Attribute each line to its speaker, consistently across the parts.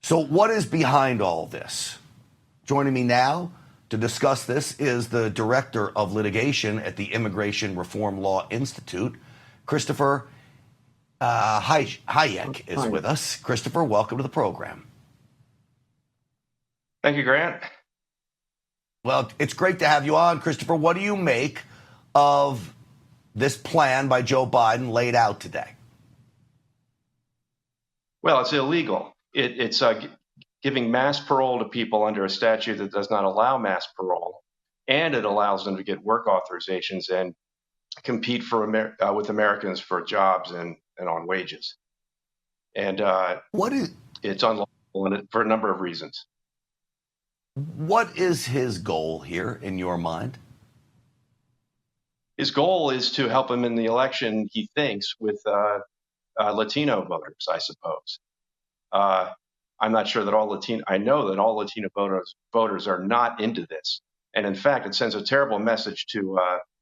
Speaker 1: So what is behind all this? Joining me now to discuss this is the Director of Litigation at the Immigration Reform Law Institute, Christopher Hajec is with us. Christopher, welcome to the program.
Speaker 2: Thank you, Grant.
Speaker 1: Well, it's great to have you on, Christopher. What do you make of this plan by Joe Biden laid out today?
Speaker 2: Well, it's illegal. It's giving mass parole to people under a statute that does not allow mass parole, and it allows them to get work authorizations and compete with Americans for jobs and on wages. And it's unlawful for a number of reasons.
Speaker 1: What is his goal here, in your mind?
Speaker 2: His goal is to help him in the election, he thinks, with Latino voters, I suppose. I'm not sure that I know that all Latino voters are not into this. And in fact, it sends a terrible message to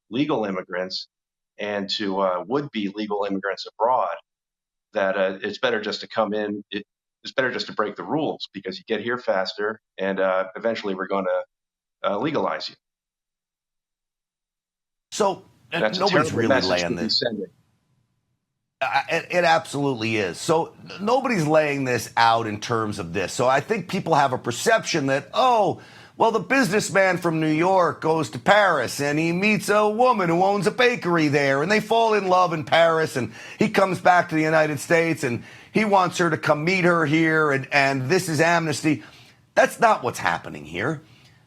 Speaker 2: legal immigrants and to would-be legal immigrants abroad that it's better just to come in. It's better just to break the rules because you get here faster, and eventually we're going to legalize you.
Speaker 1: So nobody's really laying this. It absolutely is. So nobody's laying this out in terms of this. So I think people have a perception that, oh, well, the businessman from New York goes to Paris and he meets a woman who owns a bakery there and they fall in love in Paris and he comes back to the United States and he wants her to come meet her here and this is Amnesty. That's not what's happening here.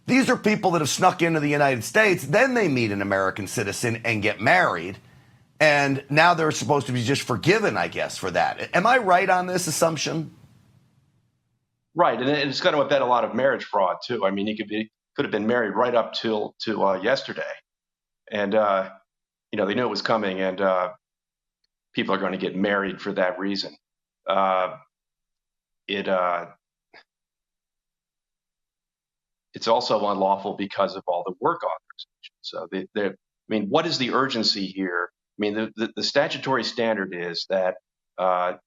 Speaker 1: These are people that have snuck into the United States. Then they meet an American citizen and get married. And now they're supposed to be just forgiven, I guess, for that. Am I right on this assumption?
Speaker 2: Right, and it's going to abet a lot of marriage fraud too. I mean, he could have been married right up to yesterday, and they knew it was coming, and people are going to get married for that reason. It's also unlawful because of all the work authorizations. So, what is the urgency here? I mean, the statutory standard is that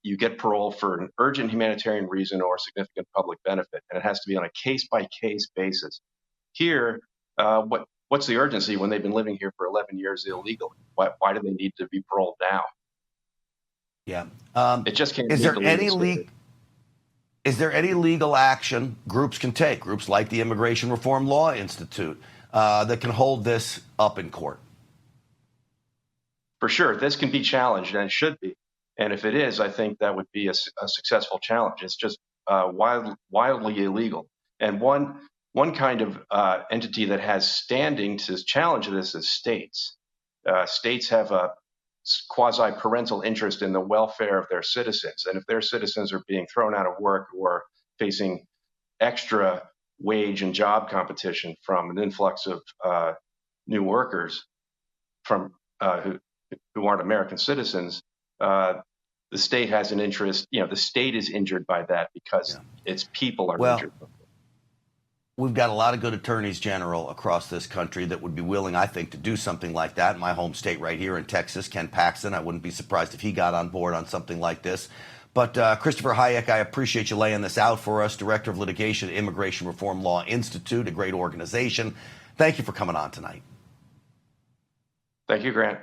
Speaker 2: you get parole for an urgent humanitarian reason or significant public benefit, and it has to be on a case-by-case basis. Here, what's the urgency when they've been living here for 11 years illegally? Why do they need to be paroled now?
Speaker 1: Yeah,
Speaker 2: it just can't.
Speaker 1: Is there any legal action groups can take? Groups like the Immigration Reform Law Institute that can hold this up in court?
Speaker 2: For sure, this can be challenged, and it should be. And if it is, I think that would be a successful challenge. It's just wildly illegal. And one kind of entity that has standing to challenge this is states. States have a quasi-parental interest in the welfare of their citizens. And if their citizens are being thrown out of work or facing extra wage and job competition from an influx of new workers from who aren't American citizens, the state has an interest. The state is injured by that because its people are injured.
Speaker 1: We've got a lot of good attorneys general across this country that would be willing, I think, to do something like that. My home state right here in Texas, Ken Paxton, I wouldn't be surprised if he got on board on something like this. But Christopher Hajec, I appreciate you laying this out for us, Director of Litigation at Immigration Reform Law Institute, a great organization. Thank you for coming on tonight.
Speaker 2: Thank you, Grant.